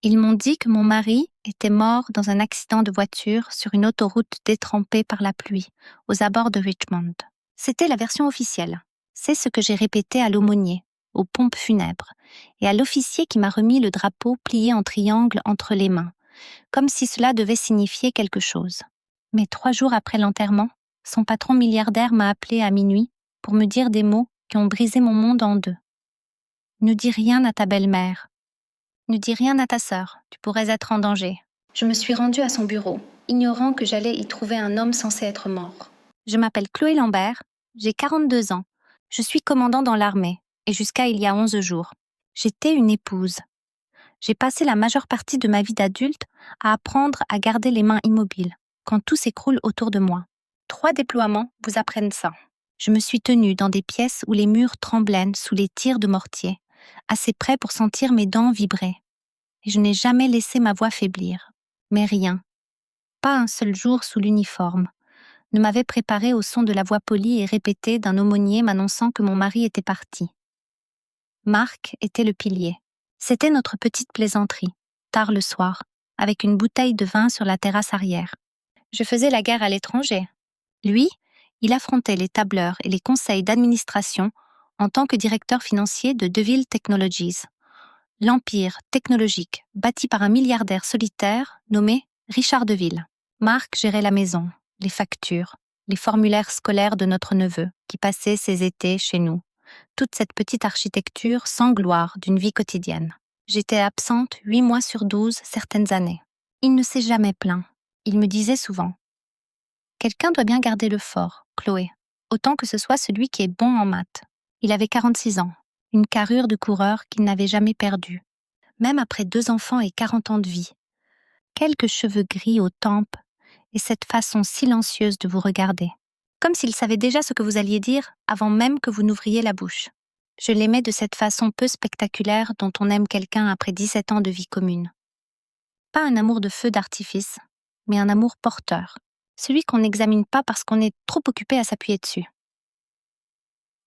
Ils m'ont dit que mon mari était mort dans un accident de voiture sur une autoroute détrempée par la pluie, aux abords de Richmond. C'était la version officielle. C'est ce que j'ai répété à l'aumônier, aux pompes funèbres, et à l'officier qui m'a remis le drapeau plié en triangle entre les mains, comme si cela devait signifier quelque chose. Mais 3 jours après l'enterrement, son patron milliardaire m'a appelé à minuit pour me dire des mots qui ont brisé mon monde en deux. Ne dis rien à ta belle-mère. Ne dis rien à ta sœur, tu pourrais être en danger. Je me suis rendue à son bureau, ignorant que j'allais y trouver un homme censé être mort. Je m'appelle Chloé Lambert, j'ai 42 ans. Je suis commandant dans l'armée, et jusqu'à il y a 11 jours. J'étais une épouse. J'ai passé la majeure partie de ma vie d'adulte à apprendre à garder les mains immobiles, quand tout s'écroule autour de moi. 3 déploiements vous apprennent ça. Je me suis tenue dans des pièces où les murs tremblaient sous les tirs de mortier, assez près pour sentir mes dents vibrer. Et je n'ai jamais laissé ma voix faiblir. Mais rien, pas un seul jour sous l'uniforme, ne m'avait préparé au son de la voix polie et répétée d'un aumônier m'annonçant que mon mari était parti. Marc était le pilier. C'était notre petite plaisanterie, tard le soir, avec une bouteille de vin sur la terrasse arrière. Je faisais la guerre à l'étranger. Lui, il affrontait les tableurs et les conseils d'administration en tant que directeur financier de DeVille Technologies, l'empire technologique bâti par un milliardaire solitaire nommé Richard DeVille. Marc gérait la maison, les factures, les formulaires scolaires de notre neveu qui passait ses étés chez nous. Toute cette petite architecture sans gloire d'une vie quotidienne. J'étais absente 8 mois sur 12 certaines années. Il ne s'est jamais plaint. Il me disait souvent « Quelqu'un doit bien garder le fort, Chloé, autant que ce soit celui qui est bon en maths. » Il avait 46 ans, une carrure de coureur qu'il n'avait jamais perdue, même après 2 enfants et 40 ans de vie. Quelques cheveux gris aux tempes et cette façon silencieuse de vous regarder, comme s'il savait déjà ce que vous alliez dire avant même que vous n'ouvriez la bouche. Je l'aimais de cette façon peu spectaculaire dont on aime quelqu'un après 17 ans de vie commune. Pas un amour de feu d'artifice, mais un amour porteur, celui qu'on n'examine pas parce qu'on est trop occupé à s'appuyer dessus.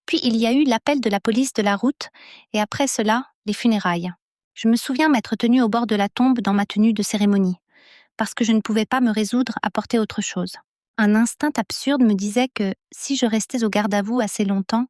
Puis il y a eu l'appel de la police de la route et après cela, les funérailles. Je me souviens m'être tenue au bord de la tombe dans ma tenue de cérémonie, parce que je ne pouvais pas me résoudre à porter autre chose. Un instinct absurde me disait que, si je restais au garde-à-vous assez longtemps,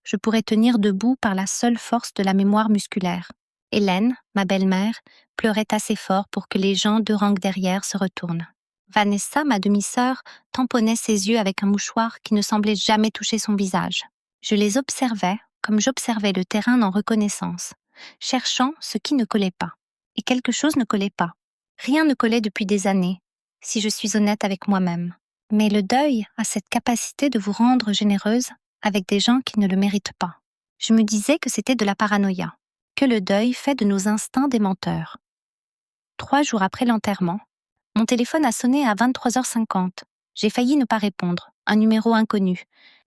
je pourrais tenir debout par la seule force de la mémoire musculaire. Hélène, ma belle-mère, pleurait assez fort pour que les gens 2 rangs derrière se retournent. Vanessa, ma demi-sœur, tamponnait ses yeux avec un mouchoir qui ne semblait jamais toucher son visage. Je les observais comme j'observais le terrain en reconnaissance, cherchant ce qui ne collait pas. Et quelque chose ne collait pas. Rien ne collait depuis des années, si je suis honnête avec moi-même. Mais le deuil a cette capacité de vous rendre généreuse avec des gens qui ne le méritent pas. Je me disais que c'était de la paranoïa, que le deuil fait de nos instincts des menteurs. 3 jours après l'enterrement, mon téléphone a sonné à 23h50. J'ai failli ne pas répondre, un numéro inconnu,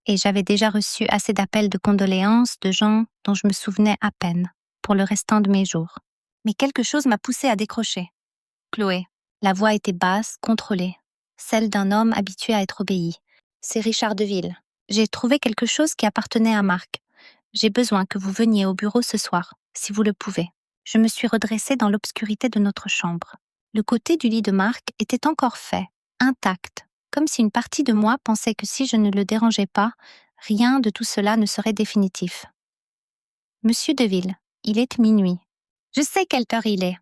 et j'avais déjà reçu assez d'appels de condoléances de gens dont je me souvenais à peine pour le restant de mes jours. Mais quelque chose m'a poussée à décrocher. Chloé. La voix était basse, contrôlée, celle d'un homme habitué à être obéi. C'est Richard DeVille. J'ai trouvé quelque chose qui appartenait à Marc. J'ai besoin que vous veniez au bureau ce soir, si vous le pouvez. Je me suis redressée dans l'obscurité de notre chambre. Le côté du lit de Marc était encore fait, intact, comme si une partie de moi pensait que si je ne le dérangeais pas, rien de tout cela ne serait définitif. Monsieur DeVille, il est minuit. Je sais quelle heure il est.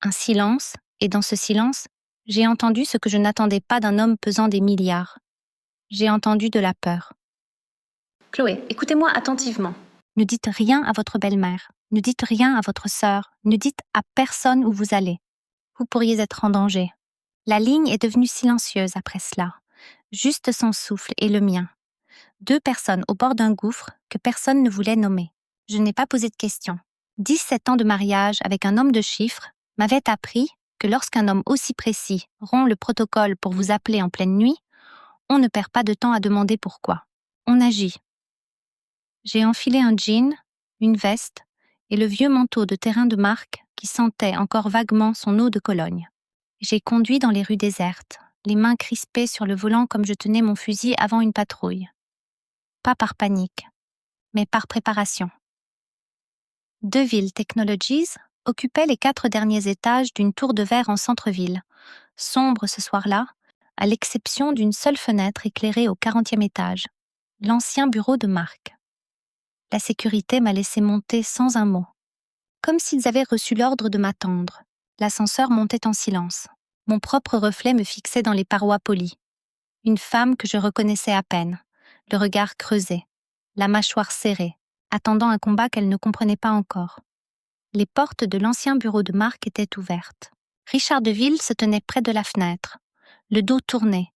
Un silence, et dans ce silence, j'ai entendu ce que je n'attendais pas d'un homme pesant des milliards. J'ai entendu de la peur. Chloé, écoutez-moi attentivement. Ne dites rien à votre belle-mère, ne dites rien à votre sœur, ne dites à personne où vous allez. Vous pourriez être en danger. La ligne est devenue silencieuse après cela. Juste son souffle et le mien. 2 personnes au bord d'un gouffre que personne ne voulait nommer. Je n'ai pas posé de questions. 17 ans de mariage avec un homme de chiffres m'avait appris que lorsqu'un homme aussi précis rompt le protocole pour vous appeler en pleine nuit, on ne perd pas de temps à demander pourquoi. On agit. J'ai enfilé un jean, une veste et le vieux manteau de terrain de Marc qui sentait encore vaguement son eau de Cologne. J'ai conduit dans les rues désertes, les mains crispées sur le volant comme je tenais mon fusil avant une patrouille. Pas par panique, mais par préparation. DeVille Technologies, occupait les 4 derniers étages d'une tour de verre en centre-ville, sombre ce soir-là, à l'exception d'une seule fenêtre éclairée au 40e étage, l'ancien bureau de Marc. La sécurité m'a laissé monter sans un mot, comme s'ils avaient reçu l'ordre de m'attendre. L'ascenseur montait en silence. Mon propre reflet me fixait dans les parois polies. Une femme que je reconnaissais à peine, le regard creusé, la mâchoire serrée, attendant un combat qu'elle ne comprenait pas encore. Les portes de l'ancien bureau de Marc étaient ouvertes. Richard Deville se tenait près de la fenêtre, le dos tourné,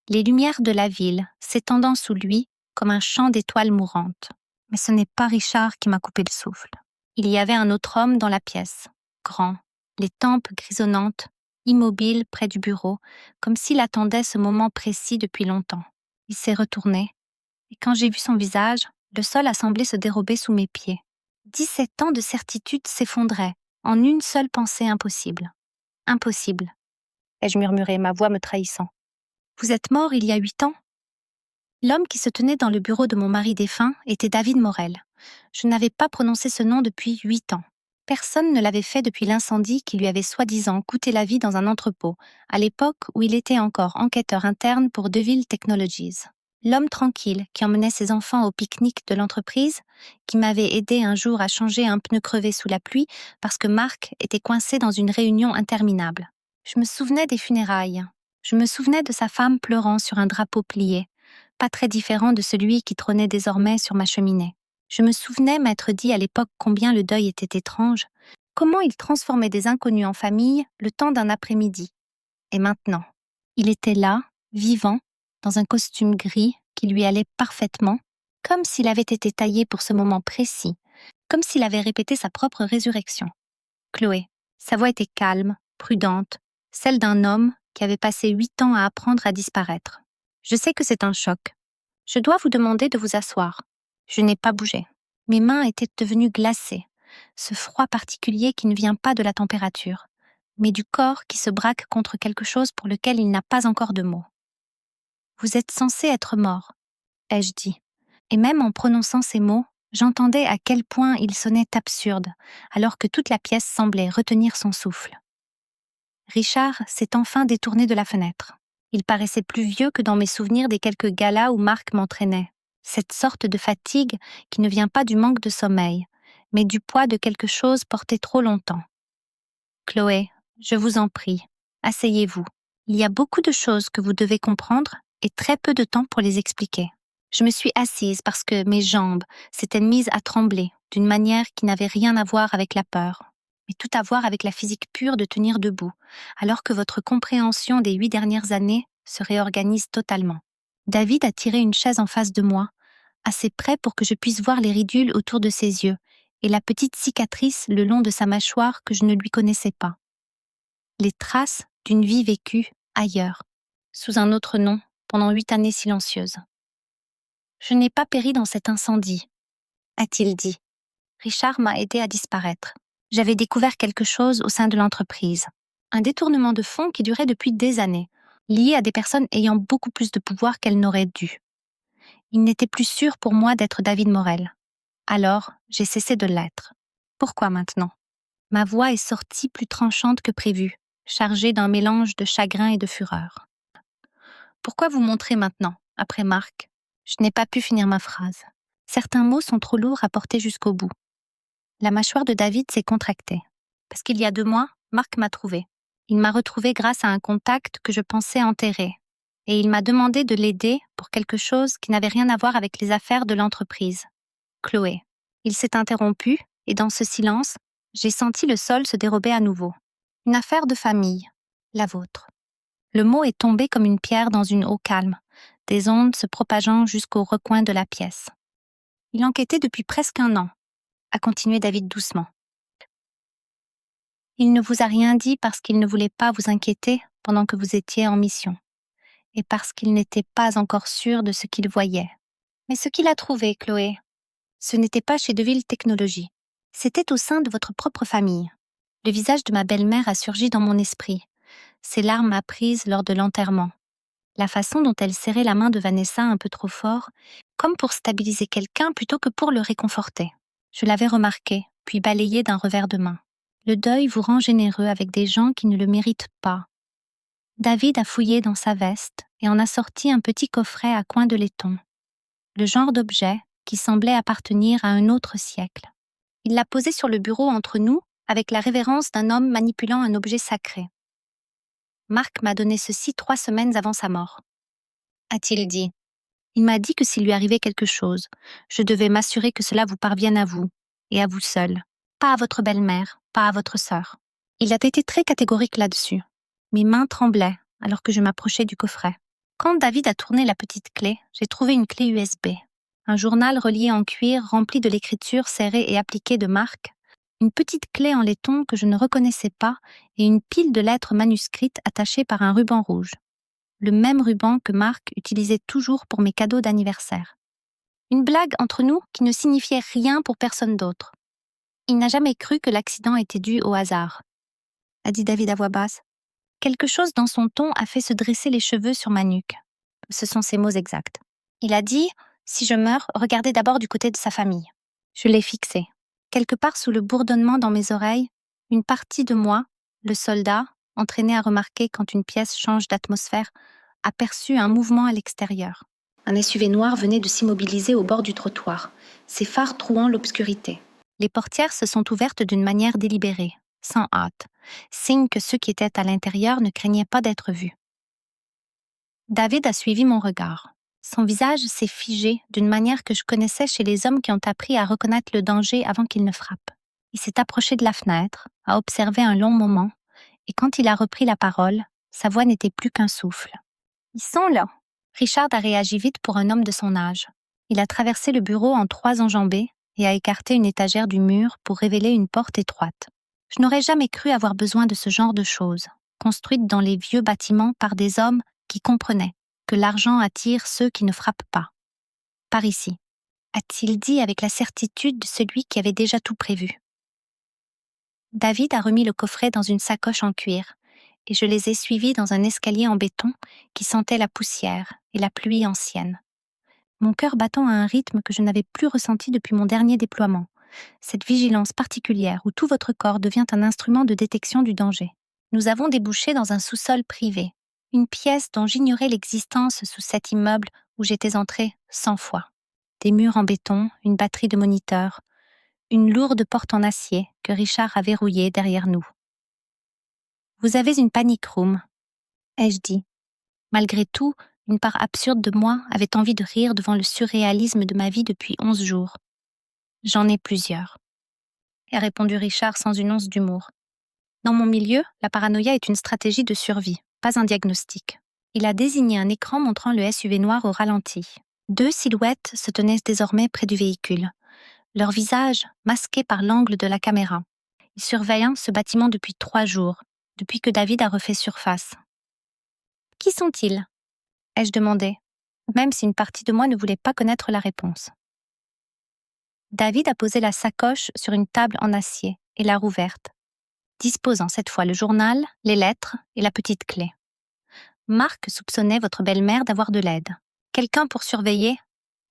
les lumières de la ville s'étendant sous lui comme un champ d'étoiles mourantes. Mais ce n'est pas Richard qui m'a coupé le souffle. Il y avait un autre homme dans la pièce, grand, les tempes grisonnantes, immobile près du bureau, comme s'il attendait ce moment précis depuis longtemps. Il s'est retourné, et quand j'ai vu son visage, le sol a semblé se dérober sous mes pieds. 17 ans de certitude s'effondraient en une seule pensée impossible. Impossible, ai-je murmuré, ma voix me trahissant. Vous êtes mort il y a 8 ans ? L'homme qui se tenait dans le bureau de mon mari défunt était David Morel. Je n'avais pas prononcé ce nom depuis 8 ans. Personne ne l'avait fait depuis l'incendie qui lui avait soi-disant coûté la vie dans un entrepôt, à l'époque où il était encore enquêteur interne pour Deville Technologies. L'homme tranquille qui emmenait ses enfants au pique-nique de l'entreprise, qui m'avait aidé un jour à changer un pneu crevé sous la pluie parce que Marc était coincé dans une réunion interminable. Je me souvenais des funérailles. Je me souvenais de sa femme pleurant sur un drapeau plié, pas très différent de celui qui trônait désormais sur ma cheminée. Je me souvenais m'être dit à l'époque combien le deuil était étrange, comment il transformait des inconnus en famille le temps d'un après-midi. Et maintenant, il était là, vivant, dans un costume gris qui lui allait parfaitement, comme s'il avait été taillé pour ce moment précis, comme s'il avait répété sa propre résurrection. Chloé, sa voix était calme, prudente, celle d'un homme qui avait passé 8 ans à apprendre à disparaître. Je sais que c'est un choc. Je dois vous demander de vous asseoir. Je n'ai pas bougé. Mes mains étaient devenues glacées, ce froid particulier qui ne vient pas de la température, mais du corps qui se braque contre quelque chose pour lequel il n'a pas encore de mots. Vous êtes censé être mort, ai-je dit. Et même en prononçant ces mots, j'entendais à quel point ils sonnaient absurdes, alors que toute la pièce semblait retenir son souffle. Richard s'est enfin détourné de la fenêtre. Il paraissait plus vieux que dans mes souvenirs des quelques galas où Marc m'entraînait. Cette sorte de fatigue qui ne vient pas du manque de sommeil, mais du poids de quelque chose porté trop longtemps. Chloé, je vous en prie, asseyez-vous. Il y a beaucoup de choses que vous devez comprendre et très peu de temps pour les expliquer. Je me suis assise parce que mes jambes s'étaient mises à trembler d'une manière qui n'avait rien à voir avec la peur, mais tout à voir avec la physique pure de tenir debout, alors que votre compréhension des 8 dernières années se réorganise totalement. David a tiré une chaise en face de moi, assez près pour que je puisse voir les ridules autour de ses yeux et la petite cicatrice le long de sa mâchoire que je ne lui connaissais pas. Les traces d'une vie vécue ailleurs, sous un autre nom, pendant 8 années silencieuses. Je n'ai pas péri dans cet incendie, a-t-il dit. Richard m'a aidé à disparaître. J'avais découvert quelque chose au sein de l'entreprise. Un détournement de fonds qui durait depuis des années, lié à des personnes ayant beaucoup plus de pouvoir qu'elles n'auraient dû. Il n'était plus sûr pour moi d'être David Morel. Alors, j'ai cessé de l'être. Pourquoi maintenant ? Ma voix est sortie plus tranchante que prévu, chargée d'un mélange de chagrin et de fureur. Pourquoi vous montrer maintenant, après Marc ? Je n'ai pas pu finir ma phrase. Certains mots sont trop lourds à porter jusqu'au bout. La mâchoire de David s'est contractée. Parce qu'il y a 2 mois, Marc m'a trouvée. Il m'a retrouvée grâce à un contact que je pensais enterré. Et il m'a demandé de l'aider pour quelque chose qui n'avait rien à voir avec les affaires de l'entreprise. Chloé. Il s'est interrompu, et dans ce silence, j'ai senti le sol se dérober à nouveau. Une affaire de famille, la vôtre. Le mot est tombé comme une pierre dans une eau calme, des ondes se propageant jusqu'au recoin de la pièce. Il enquêtait depuis presque 1 an, a continué David doucement. Il ne vous a rien dit parce qu'il ne voulait pas vous inquiéter pendant que vous étiez en mission, et parce qu'il n'était pas encore sûr de ce qu'il voyait. Mais ce qu'il a trouvé, Chloé, ce n'était pas chez Deville Technologies, c'était au sein de votre propre famille. Le visage de ma belle-mère a surgi dans mon esprit, ses larmes apprises lors de l'enterrement. La façon dont elle serrait la main de Vanessa un peu trop fort, comme pour stabiliser quelqu'un plutôt que pour le réconforter. Je l'avais remarqué, puis balayé d'un revers de main. Le deuil vous rend généreux avec des gens qui ne le méritent pas. David a fouillé dans sa veste et en a sorti un petit coffret à coin de laiton. Le genre d'objet qui semblait appartenir à un autre siècle. Il l'a posé sur le bureau entre nous avec la révérence d'un homme manipulant un objet sacré. Marc m'a donné ceci 3 semaines avant sa mort, a-t-il dit. Il m'a dit que s'il lui arrivait quelque chose, je devais m'assurer que cela vous parvienne à vous, et à vous seul, pas à votre belle-mère, pas à votre sœur. Il a été très catégorique là-dessus. Mes mains tremblaient alors que je m'approchais du coffret. Quand David a tourné la petite clé, j'ai trouvé une clé USB, un journal relié en cuir rempli de l'écriture serrée et appliquée de Marc, une petite clé en laiton que je ne reconnaissais pas et une pile de lettres manuscrites attachées par un ruban rouge. Le même ruban que Marc utilisait toujours pour mes cadeaux d'anniversaire. Une blague entre nous qui ne signifiait rien pour personne d'autre. Il n'a jamais cru que l'accident était dû au hasard, a dit David à voix basse. Quelque chose dans son ton a fait se dresser les cheveux sur ma nuque. Ce sont ses mots exacts. Il a dit « Si je meurs, regardez d'abord du côté de sa famille ». Je l'ai fixé. Quelque part sous le bourdonnement dans mes oreilles, une partie de moi, le soldat, entraîné à remarquer quand une pièce change d'atmosphère, aperçut un mouvement à l'extérieur. Un SUV noir venait de s'immobiliser au bord du trottoir, ses phares trouant l'obscurité. Les portières se sont ouvertes d'une manière délibérée, sans hâte, signe que ceux qui étaient à l'intérieur ne craignaient pas d'être vus. David a suivi mon regard. Son visage s'est figé d'une manière que je connaissais chez les hommes qui ont appris à reconnaître le danger avant qu'il ne frappe. Il s'est approché de la fenêtre, a observé un long moment, et quand il a repris la parole, sa voix n'était plus qu'un souffle. « Ils sont là !» Richard a réagi vite pour un homme de son âge. Il a traversé le bureau en 3 enjambées et a écarté une étagère du mur pour révéler une porte étroite. Je n'aurais jamais cru avoir besoin de ce genre de choses, construites dans les vieux bâtiments par des hommes qui comprenaient que l'argent attire ceux qui ne frappent pas. Par ici, a-t-il dit avec la certitude de celui qui avait déjà tout prévu. David a remis le coffret dans une sacoche en cuir, et je les ai suivis dans un escalier en béton qui sentait la poussière et la pluie ancienne. Mon cœur battant à un rythme que je n'avais plus ressenti depuis mon dernier déploiement, cette vigilance particulière où tout votre corps devient un instrument de détection du danger. Nous avons débouché dans un sous-sol privé, une pièce dont j'ignorais l'existence sous cet immeuble où j'étais entrée 100 fois. Des murs en béton, une batterie de moniteurs, une lourde porte en acier que Richard a verrouillée derrière nous. « Vous avez une panic room », ai-je dit. Malgré tout, une part absurde de moi avait envie de rire devant le surréalisme de ma vie depuis 11 jours. « J'en ai plusieurs », a répondu Richard sans une once d'humour. Dans mon milieu, la paranoïa est une stratégie de survie, pas un diagnostic. Il a désigné un écran montrant le SUV noir au ralenti. 2 silhouettes se tenaient désormais près du véhicule, leurs visages masqués par l'angle de la caméra. Ils surveillent ce bâtiment depuis 3 jours, depuis que David a refait surface. « Qui sont-ils » ai-je demandé, même si une partie de moi ne voulait pas connaître la réponse. David a posé la sacoche sur une table en acier et l'a rouverte, disposant cette fois le journal, les lettres et la petite clé. Marc soupçonnait votre belle-mère d'avoir de l'aide. Quelqu'un pour surveiller,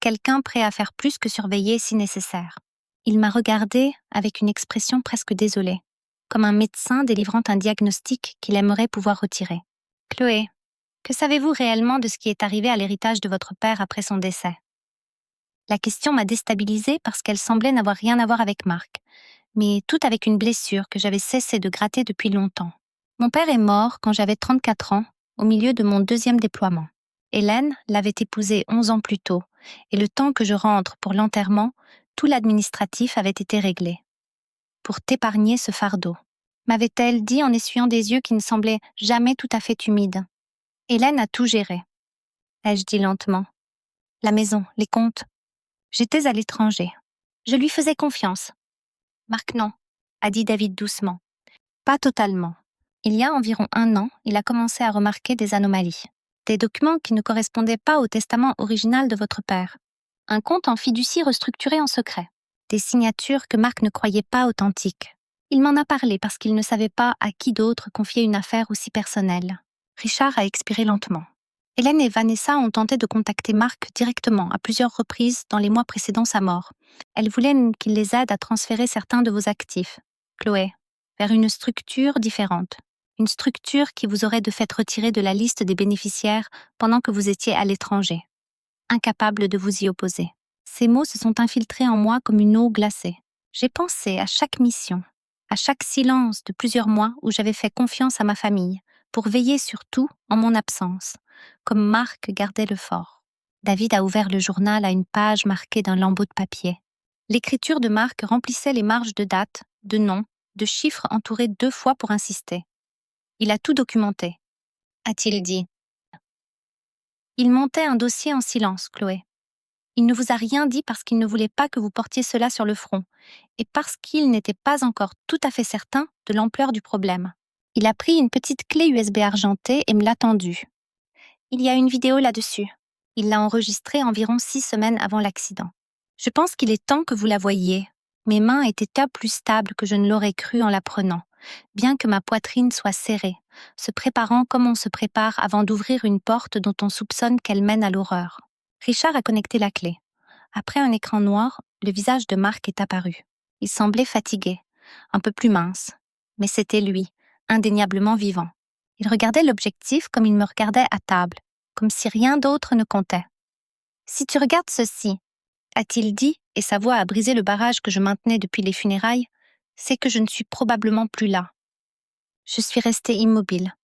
quelqu'un prêt à faire plus que surveiller si nécessaire. Il m'a regardé avec une expression presque désolée, comme un médecin délivrant un diagnostic qu'il aimerait pouvoir retirer. « Chloé, que savez-vous réellement de ce qui est arrivé à l'héritage de votre père après son décès ?» La question m'a déstabilisée parce qu'elle semblait n'avoir rien à voir avec Marc, mais tout avec une blessure que j'avais cessé de gratter depuis longtemps. Mon père est mort quand j'avais 34 ans, au milieu de mon 2e déploiement. Hélène l'avait épousé 11 ans plus tôt, et le temps que je rentre pour l'enterrement, tout l'administratif avait été réglé. Pour t'épargner ce fardeau, m'avait-elle dit en essuyant des yeux qui ne semblaient jamais tout à fait humides. Hélène a tout géré, ai-je dit lentement. La maison, les comptes. J'étais à l'étranger. Je lui faisais confiance. Marc, non, a dit David doucement. Pas totalement. Il y a environ 1 an, il a commencé à remarquer des anomalies. Des documents qui ne correspondaient pas au testament original de votre père. Un compte en fiducie restructuré en secret. Des signatures que Marc ne croyait pas authentiques. Il m'en a parlé parce qu'il ne savait pas à qui d'autre confier une affaire aussi personnelle. Richard a expiré lentement. Hélène et Vanessa ont tenté de contacter Marc directement à plusieurs reprises dans les mois précédant sa mort. Elles voulaient qu'il les aide à transférer certains de vos actifs. Chloé, vers une structure différente. Une structure qui vous aurait de fait retiré de la liste des bénéficiaires pendant que vous étiez à l'étranger. Incapable de vous y opposer. Ces mots se sont infiltrés en moi comme une eau glacée. J'ai pensé à chaque mission, à chaque silence de plusieurs mois où j'avais fait confiance à ma famille, pour veiller sur tout en mon absence, comme Marc gardait le fort. David a ouvert le journal à une page marquée d'un lambeau de papier. L'écriture de Marc remplissait les marges de dates, de noms, de chiffres entourés 2 fois pour insister. Il a tout documenté, a-t-il dit. Il montait un dossier en silence, Chloé. Il ne vous a rien dit parce qu'il ne voulait pas que vous portiez cela sur le front, et parce qu'il n'était pas encore tout à fait certain de l'ampleur du problème. Il a pris une petite clé USB argentée et me l'a tendue. Il y a une vidéo là-dessus. Il l'a enregistrée environ 6 semaines avant l'accident. Je pense qu'il est temps que vous la voyiez. Mes mains étaient plus stables que je ne l'aurais cru en la prenant, bien que ma poitrine soit serrée, se préparant comme on se prépare avant d'ouvrir une porte dont on soupçonne qu'elle mène à l'horreur. Richard a connecté la clé. Après un écran noir, le visage de Marc est apparu. Il semblait fatigué, un peu plus mince, mais c'était lui, indéniablement vivant. Il regardait l'objectif comme il me regardait à table, comme si rien d'autre ne comptait. « Si tu regardes ceci, » a-t-il dit, et sa voix a brisé le barrage que je maintenais depuis les funérailles, c'est que je ne suis probablement plus là. Je suis restée immobile,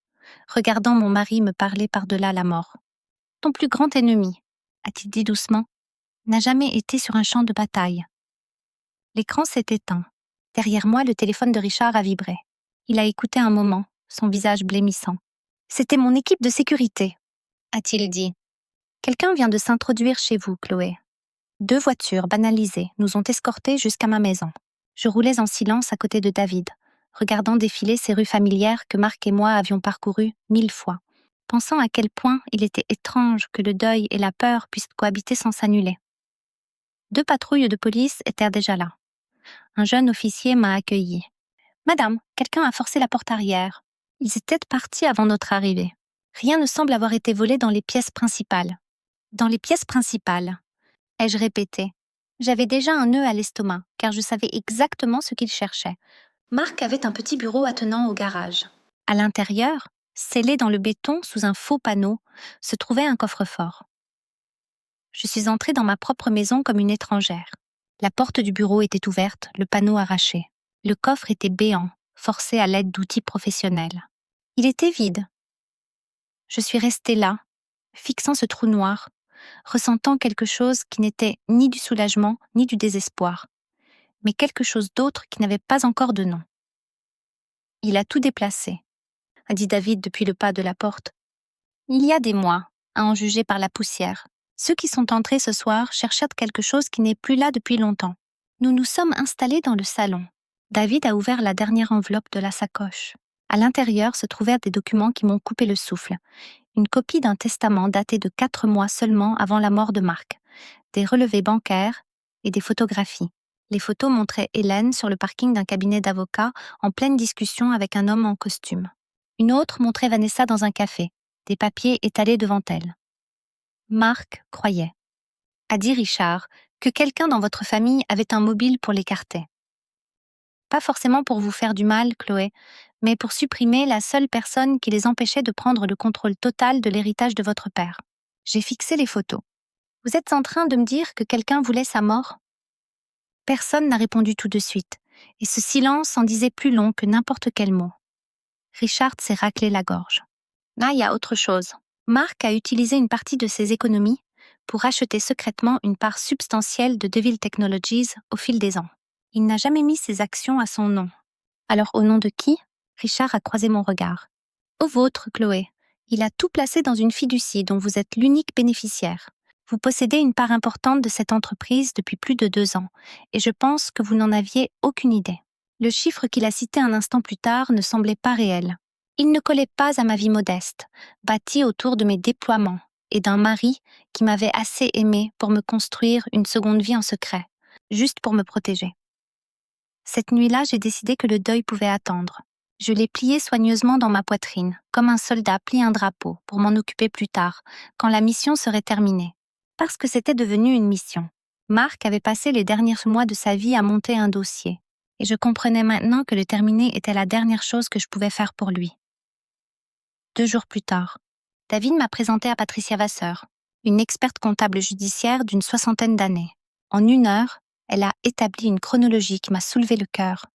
regardant mon mari me parler par-delà la mort. « Ton plus grand ennemi, » a-t-il dit doucement, n'a jamais été sur un champ de bataille. L'écran s'est éteint. Derrière moi, le téléphone de Richard a vibré. Il a écouté un moment, son visage blêmissant. « C'était mon équipe de sécurité, » a-t-il dit. « Quelqu'un vient de s'introduire chez vous, Chloé. 2 voitures banalisées nous ont escortés jusqu'à ma maison. Je roulais en silence à côté de David, regardant défiler ces rues familières que Marc et moi avions parcourues 1000 fois, pensant à quel point il était étrange que le deuil et la peur puissent cohabiter sans s'annuler. 2 patrouilles de police étaient déjà là. Un jeune officier m'a accueilli. « Madame, quelqu'un a forcé la porte arrière. » Ils étaient partis avant notre arrivée. Rien ne semble avoir été volé dans les pièces principales. Dans les pièces principales, ai-je répété. J'avais déjà un nœud à l'estomac, car je savais exactement ce qu'il cherchait. Marc avait un petit bureau attenant au garage. À l'intérieur, scellé dans le béton sous un faux panneau, se trouvait un coffre-fort. Je suis entrée dans ma propre maison comme une étrangère. La porte du bureau était ouverte, le panneau arraché. Le coffre était béant, forcé à l'aide d'outils professionnels. Il était vide. Je suis restée là, fixant ce trou noir, ressentant quelque chose qui n'était ni du soulagement ni du désespoir, mais quelque chose d'autre qui n'avait pas encore de nom. « Il a tout déplacé », a dit David depuis le pas de la porte. « Il y a des mois, à en juger par la poussière. Ceux qui sont entrés ce soir cherchèrent quelque chose qui n'est plus là depuis longtemps. Nous nous sommes installés dans le salon. David a ouvert la dernière enveloppe de la sacoche. À l'intérieur se trouvèrent des documents qui m'ont coupé le souffle. Une copie d'un testament daté de 4 mois seulement avant la mort de Marc, des relevés bancaires et des photographies. Les photos montraient Hélène sur le parking d'un cabinet d'avocats en pleine discussion avec un homme en costume. Une autre montrait Vanessa dans un café, des papiers étalés devant elle. Marc croyait, a dit Richard, que quelqu'un dans votre famille avait un mobile pour l'écarter. Pas forcément pour vous faire du mal, Chloé, mais pour supprimer la seule personne qui les empêchait de prendre le contrôle total de l'héritage de votre père. J'ai fixé les photos. Vous êtes en train de me dire que quelqu'un voulait sa mort ? Personne n'a répondu tout de suite, et ce silence en disait plus long que n'importe quel mot. Richard s'est raclé la gorge. Là, il y a autre chose. Marc a utilisé une partie de ses économies pour acheter secrètement une part substantielle de Devil Technologies au fil des ans. Il n'a jamais mis ses actions à son nom. Alors, au nom de qui ? Richard a croisé mon regard. Au vôtre, Chloé. Il a tout placé dans une fiducie dont vous êtes l'unique bénéficiaire. Vous possédez une part importante de cette entreprise depuis plus de 2 ans, et je pense que vous n'en aviez aucune idée. Le chiffre qu'il a cité un instant plus tard ne semblait pas réel. Il ne collait pas à ma vie modeste, bâtie autour de mes déploiements et d'un mari qui m'avait assez aimé pour me construire une seconde vie en secret, juste pour me protéger. Cette nuit-là, j'ai décidé que le deuil pouvait attendre. Je l'ai plié soigneusement dans ma poitrine, comme un soldat plie un drapeau, pour m'en occuper plus tard, quand la mission serait terminée. Parce que c'était devenu une mission. Marc avait passé les derniers mois de sa vie à monter un dossier. et je comprenais maintenant que le terminer était la dernière chose que je pouvais faire pour lui. 2 jours plus tard, David m'a présenté à Patricia Vasseur, une experte comptable judiciaire d'une 60aine d'années. En 1 heure, elle a établi une chronologie qui m'a soulevé le cœur.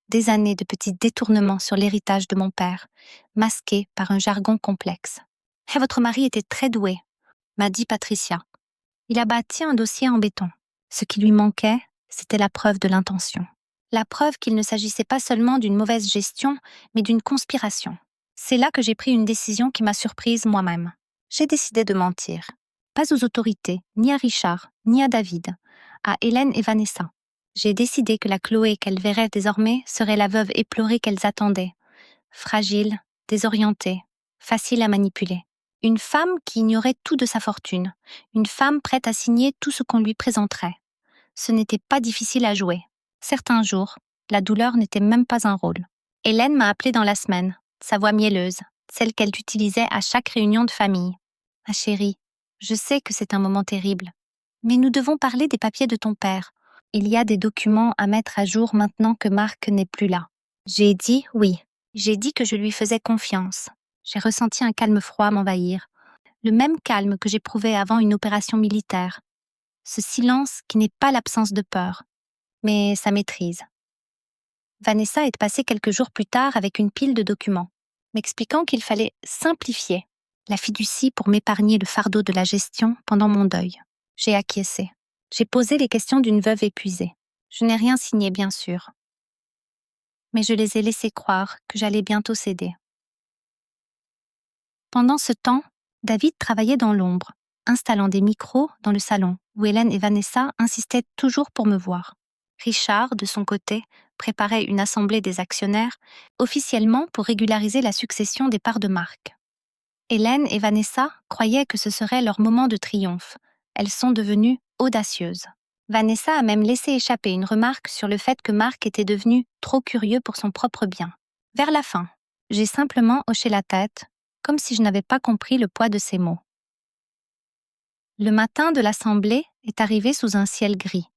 Des années de petits détournements sur l'héritage de mon père, masqués par un jargon complexe. « Et votre mari était très doué », m'a dit Patricia. Il a bâti un dossier en béton. Ce qui lui manquait, c'était la preuve de l'intention. La preuve qu'il ne s'agissait pas seulement d'une mauvaise gestion, mais d'une conspiration. C'est là que j'ai pris une décision qui m'a surprise moi-même. J'ai décidé de mentir. Pas aux autorités, ni à Richard, ni à David, à Hélène et Vanessa. J'ai décidé que la Chloé qu'elles verraient désormais serait la veuve éplorée qu'elles attendaient. Fragile, désorientée, facile à manipuler. Une femme qui ignorait tout de sa fortune. Une femme prête à signer tout ce qu'on lui présenterait. Ce n'était pas difficile à jouer. Certains jours, la douleur n'était même pas un rôle. Hélène m'a appelée dans la semaine, sa voix mielleuse, celle qu'elle utilisait à chaque réunion de famille. « Ma chérie, je sais que c'est un moment terrible, mais nous devons parler des papiers de ton père. Il y a des documents à mettre à jour maintenant que Marc n'est plus là. » J'ai dit oui. J'ai dit que je lui faisais confiance. J'ai ressenti un calme froid m'envahir. Le même calme que j'éprouvais avant une opération militaire. Ce silence qui n'est pas l'absence de peur, mais sa maîtrise. Vanessa est passée quelques jours plus tard avec une pile de documents, m'expliquant qu'il fallait simplifier la fiducie pour m'épargner le fardeau de la gestion pendant mon deuil. J'ai acquiescé. J'ai posé les questions d'une veuve épuisée. Je n'ai rien signé, bien sûr. Mais je les ai laissés croire que j'allais bientôt céder. Pendant ce temps, David travaillait dans l'ombre, installant des micros dans le salon, où Hélène et Vanessa insistaient toujours pour me voir. Richard, de son côté, préparait une assemblée des actionnaires, officiellement pour régulariser la succession des parts de Marc. Hélène et Vanessa croyaient que ce serait leur moment de triomphe. Elles sont devenues audacieuses. Vanessa a même laissé échapper une remarque sur le fait que Marc était devenu trop curieux pour son propre bien. Vers la fin, j'ai simplement hoché la tête, comme si je n'avais pas compris le poids de ces mots. Le matin de l'assemblée est arrivé sous un ciel gris,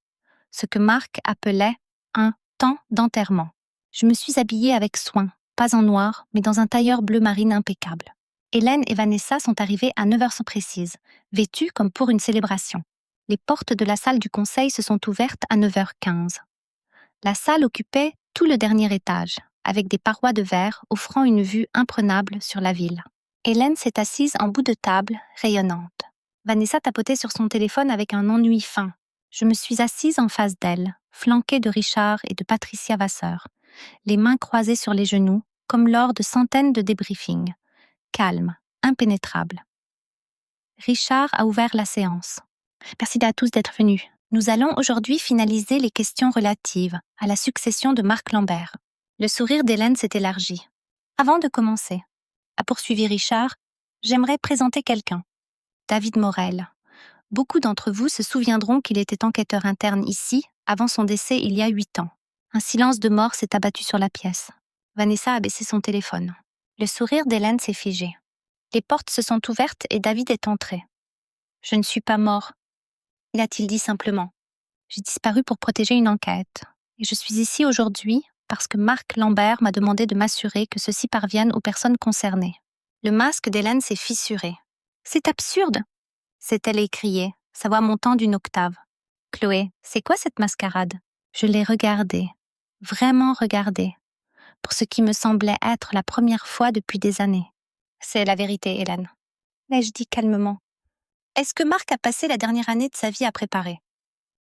ce que Marc appelait un temps d'enterrement. Je me suis habillée avec soin, pas en noir, mais dans un tailleur bleu marine impeccable. Hélène et Vanessa sont arrivées à 9h précises, vêtues comme pour une célébration. Les portes de la salle du conseil se sont ouvertes à 9h15. La salle occupait tout le dernier étage, avec des parois de verre offrant une vue imprenable sur la ville. Hélène s'est assise en bout de table, rayonnante. Vanessa tapotait sur son téléphone avec un ennui fin. Je me suis assise en face d'elle, flanquée de Richard et de Patricia Vasseur, les mains croisées sur les genoux, comme lors de centaines de débriefings. Calme, impénétrable. Richard a ouvert la séance. Merci à tous d'être venus. Nous allons aujourd'hui finaliser les questions relatives à la succession de Marc Lambert. Le sourire d'Hélène s'est élargi. Avant de commencer, a poursuivi Richard, j'aimerais présenter quelqu'un. David Morel. Beaucoup d'entre vous se souviendront qu'il était enquêteur interne ici, avant son décès il y a 8 ans. Un silence de mort s'est abattu sur la pièce. Vanessa a baissé son téléphone. Le sourire d'Hélène s'est figé. Les portes se sont ouvertes et David est entré. « Je ne suis pas mort », a-t-il dit simplement. « J'ai disparu pour protéger une enquête. Et je suis ici aujourd'hui parce que Marc Lambert m'a demandé de m'assurer que ceci parvienne aux personnes concernées. » Le masque d'Hélène s'est fissuré. « C'est absurde !» s'est-elle écriée, sa voix montant d'une octave. « Chloé, c'est quoi cette mascarade ?» Je l'ai regardée, vraiment regardée, pour ce qui me semblait être la première fois depuis des années. « C'est la vérité, Hélène. » l'ai-je dit calmement. « Est-ce que Marc a passé la dernière année de sa vie à préparer ?»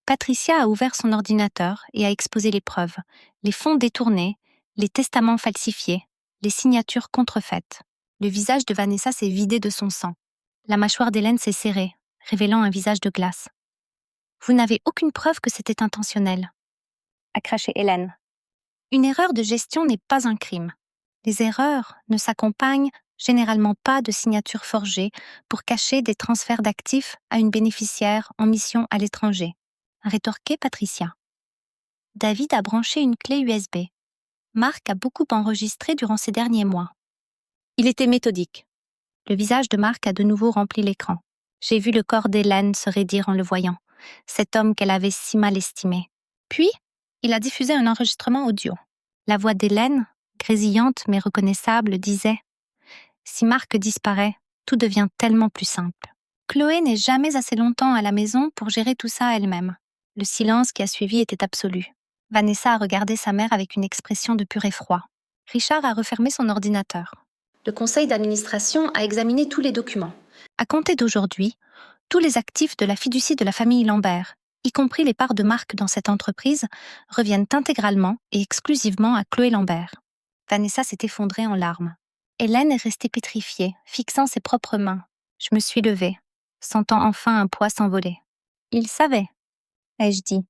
Patricia a ouvert son ordinateur et a exposé les preuves, les fonds détournés, les testaments falsifiés, les signatures contrefaites. Le visage de Vanessa s'est vidé de son sang. La mâchoire d'Hélène s'est serrée, révélant un visage de glace. « Vous n'avez aucune preuve que c'était intentionnel », a craché Hélène. « Une erreur de gestion n'est pas un crime. Les erreurs ne s'accompagnent généralement pas de signatures forgées pour cacher des transferts d'actifs à une bénéficiaire en mission à l'étranger, » a rétorqué Patricia. David a branché une clé USB. Marc a beaucoup enregistré durant ces derniers mois. Il était méthodique. Le visage de Marc a de nouveau rempli l'écran. J'ai vu le corps d'Hélène se raidir en le voyant, cet homme qu'elle avait si mal estimé. Puis, Il a diffusé un enregistrement audio. La voix d'Hélène, grésillante mais reconnaissable, disait « Si Marc disparaît, tout devient tellement plus simple. » Chloé n'est jamais assez longtemps à la maison pour gérer tout ça elle-même. Le silence qui a suivi était absolu. Vanessa a regardé sa mère avec une expression de pur effroi. Richard a refermé son ordinateur. Le conseil d'administration a examiné tous les documents. À compter d'aujourd'hui, tous les actifs de la fiducie de la famille Lambert, y compris les parts de Marc dans cette entreprise, reviennent intégralement et exclusivement à Chloé Lambert. Vanessa s'est effondrée en larmes. Hélène est restée pétrifiée, fixant ses propres mains. Je me suis levée, sentant enfin un poids s'envoler. Il savait, ai-je dit.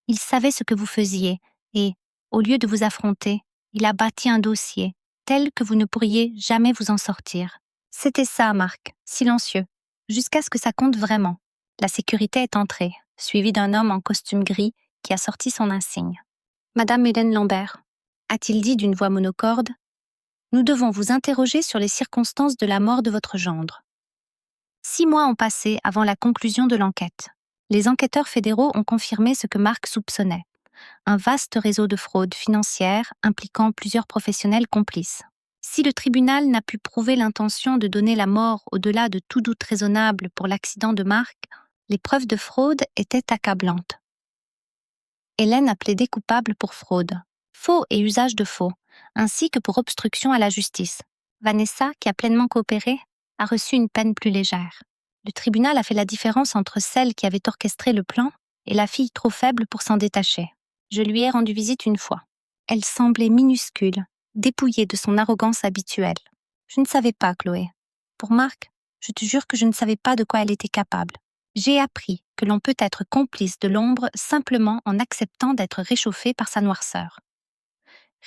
Il savait ce que vous faisiez, et, au lieu de vous affronter, il a bâti un dossier, tel que vous ne pourriez jamais vous en sortir. C'était ça, Marc, silencieux, jusqu'à ce que ça compte vraiment. La sécurité est entrée, suivie d'un homme en costume gris qui a sorti son insigne. « Madame Hélène Lambert », a-t-il dit d'une voix monocorde, « nous devons vous interroger sur les circonstances de la mort de votre gendre. » 6 mois ont passé avant la conclusion de l'enquête. Les enquêteurs fédéraux ont confirmé ce que Marc soupçonnait. Un vaste réseau de fraude financière impliquant plusieurs professionnels complices. Si le tribunal n'a pu prouver l'intention de donner la mort au-delà de tout doute raisonnable pour l'accident de Marc, les preuves de fraude étaient accablantes. Hélène a plaidé coupable pour fraude, faux et usage de faux, ainsi que pour obstruction à la justice. Vanessa, qui a pleinement coopéré, a reçu une peine plus légère. Le tribunal a fait la différence entre celle qui avait orchestré le plan et la fille trop faible pour s'en détacher. Je lui ai rendu visite une fois. Elle semblait minuscule, dépouillée de son arrogance habituelle. Je ne savais pas, Chloé. Pour Marc, je te jure que je ne savais pas de quoi elle était capable. J'ai appris que l'on peut être complice de l'ombre simplement en acceptant d'être réchauffé par sa noirceur.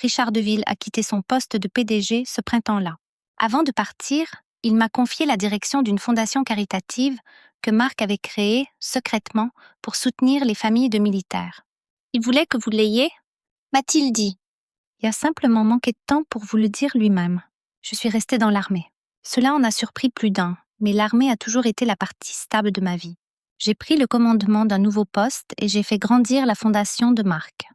Richard Deville a quitté son poste de PDG ce printemps-là. Avant de partir, il m'a confié la direction d'une fondation caritative que Marc avait créée secrètement pour soutenir les familles de militaires. Il voulait que vous l'ayez, m'a-t-il dit. Il a simplement manqué de temps pour vous le dire lui-même. Je suis restée dans l'armée. Cela en a surpris plus d'un, mais l'armée a toujours été la partie stable de ma vie. J'ai pris le commandement d'un nouveau poste et j'ai fait grandir la fondation de Marc.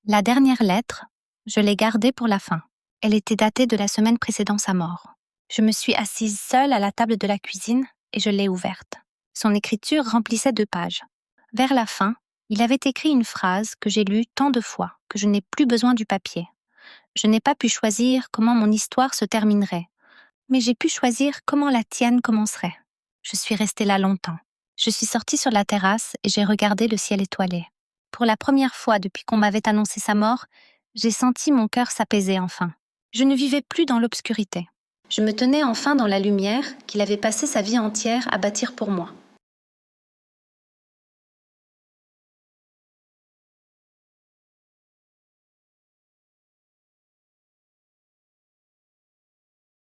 La dernière lettre, je l'ai gardée pour la fin. Elle était datée de la semaine précédant sa mort. Je me suis assise seule à la table de la cuisine et je l'ai ouverte. Son écriture remplissait 2 pages. Vers la fin, il avait écrit une phrase que j'ai lue tant de fois que je n'ai plus besoin du papier. Je n'ai pas pu choisir comment mon histoire se terminerait, mais j'ai pu choisir comment la tienne commencerait. Je suis restée là longtemps. Je suis sortie sur la terrasse et j'ai regardé le ciel étoilé. Pour la première fois depuis qu'on m'avait annoncé sa mort, j'ai senti mon cœur s'apaiser enfin. Je ne vivais plus dans l'obscurité. Je me tenais enfin dans la lumière qu'il avait passé sa vie entière à bâtir pour moi.